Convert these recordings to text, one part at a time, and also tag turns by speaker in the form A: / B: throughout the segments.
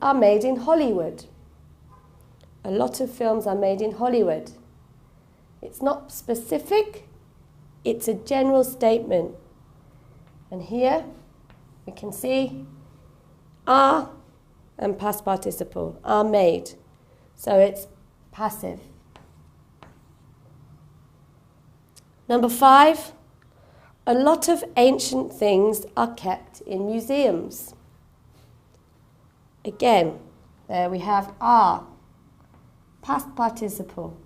A: are made in Hollywood. A lot of films are made in Hollywood. It's not specific, it's a general statement. And here we can see are and past participle, are made. So it's passive. Number 5, a lot of ancient things are kept in museums. Again, there we have are, past participle,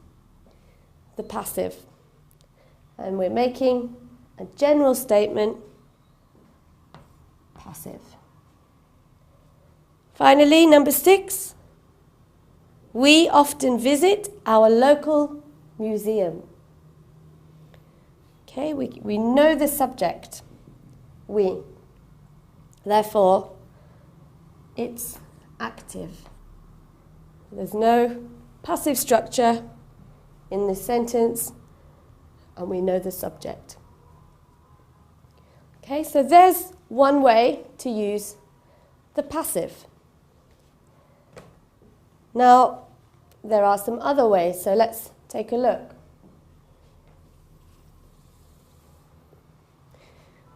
A: the passive. And we're making a general statement, passive. Finally, number 6, we often visit our local museum. Okay, we know the subject, we. Therefore, it's active. There's no passive structure in this sentence, and we know the subject. Okay, so there's one way to use the passive. Now, there are some other ways, so let's take a look.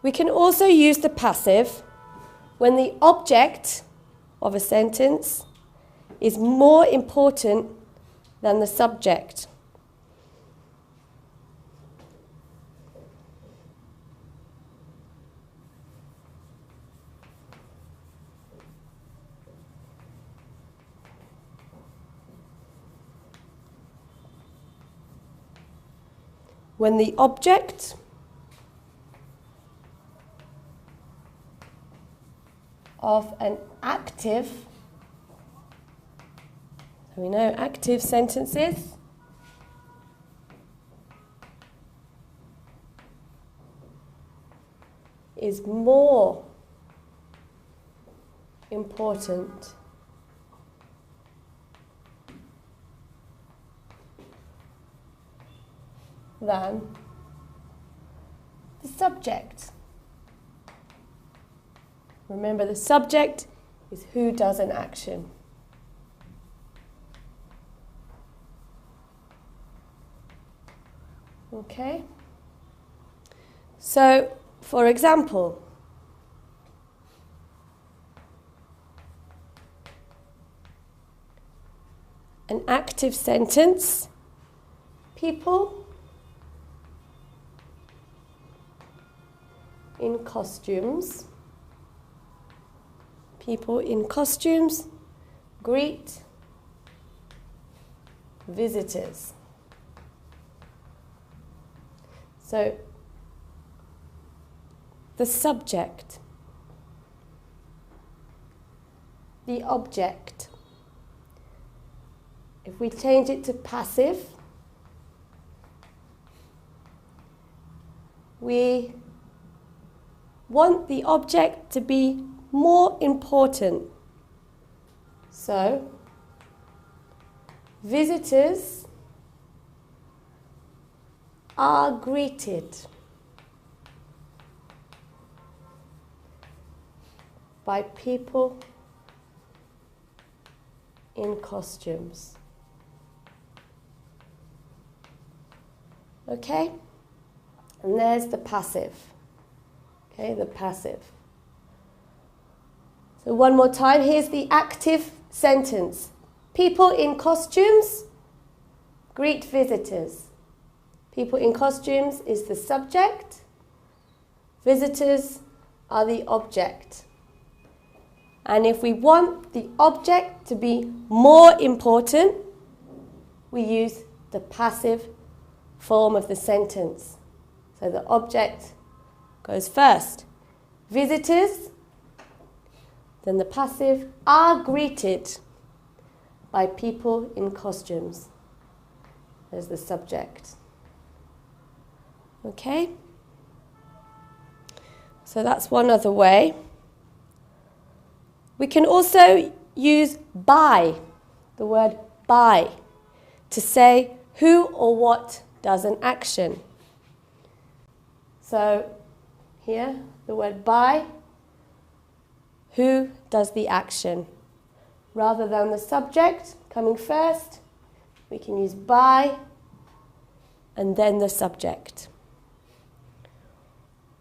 A: We can also use the passive when the object of a sentence is more important than the subject. When the object of an active, so we know active sentences, is more important than the subject. Remember, the subject is who does an action. Okay? So, for example, an active sentence, people in costumes. People in costumes greet visitors. So, the subject, the object. If we change it to passive, we want the object to be more important. So, visitors are greeted by people in costumes. Okay? And there's the passive. Okay, the passive. So one more time, here's the active sentence. People in costumes greet visitors. People in costumes is the subject. Visitors are the object. And if we want the object to be more important, we use the passive form of the sentence. So the object goes first. Visitors, then the passive, are greeted by people in costumes. There's the subject. Okay? So that's one other way. We can also use by, the word by, to say who or what does an action. So here, the word by, who does the action? rather than the subject coming first, we can use by and then the subject.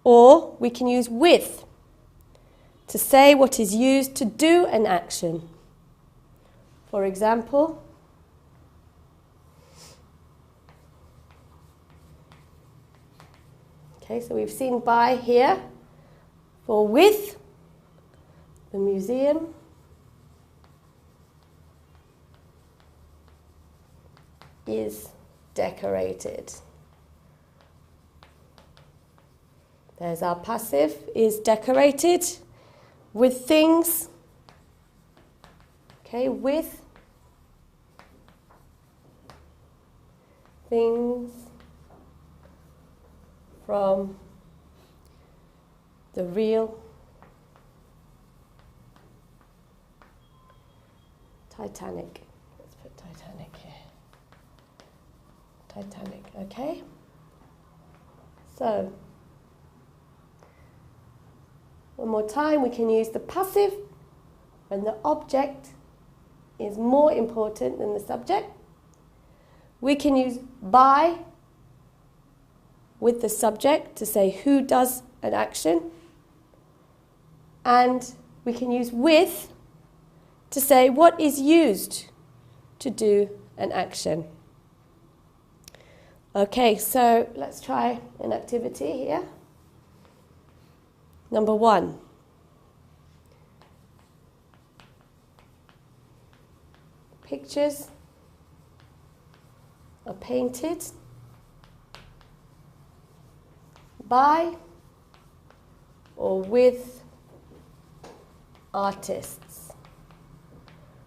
A: Or we can use with to say what is used to do an action. For example, okay, so we've seen by here. For with, the museum is decorated. There's our passive, is decorated with things. Okay, with things from the real Titanic. Let's put Titanic here. Titanic, okay? So, one more time, we can use the passive when the object is more important than the subject. We can use by with the subject to say who does an action. And we can use with to say what is used to do an action. Okay, so let's try an activity here. Number 1. Pictures are painted by or with artists.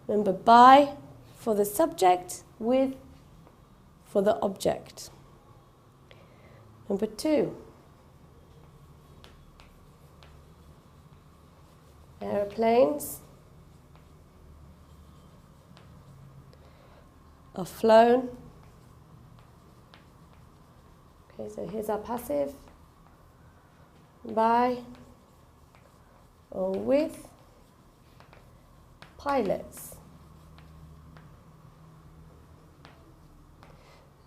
A: Remember, by for the subject, with for the object. Number 2. Aeroplanes are flown. Okay, so here's our passive. By or with pilots.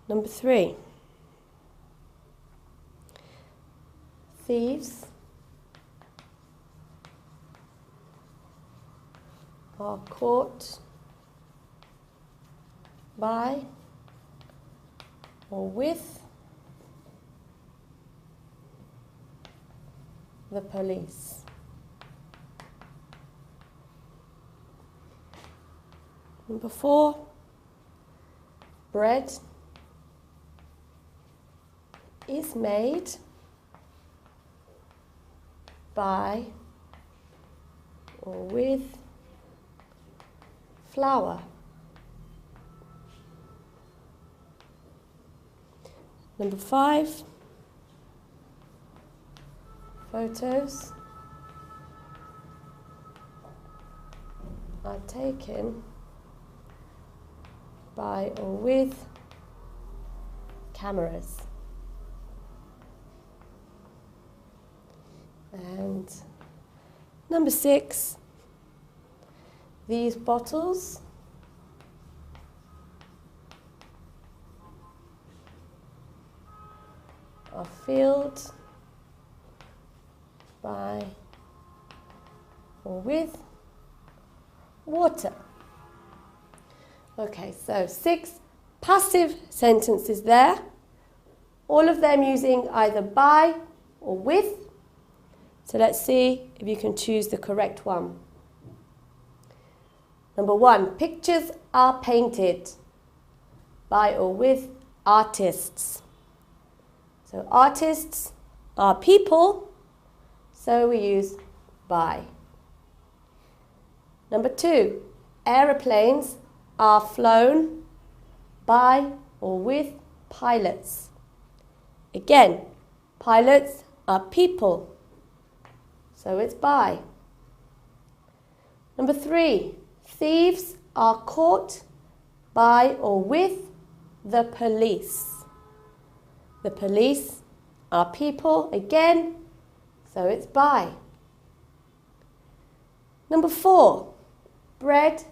A: Number 3. Thieves are caught by or with the police. Number 4, bread is made by or with flour. Number 5, photos are taken by or with cameras. And number 6, these bottles are filled by or with water. Okay, so 6 passive sentences there, all of them using either by or with. So let's see if you can choose the correct one. Number 1, pictures are painted by or with artists. So artists are people, so we use by. Number 2, aeroplanes are flown by or with pilots. Again, pilots are people, so it's by. Number 3, thieves are caught by or with the police. The police are people, again, so it's by. Number 4, bread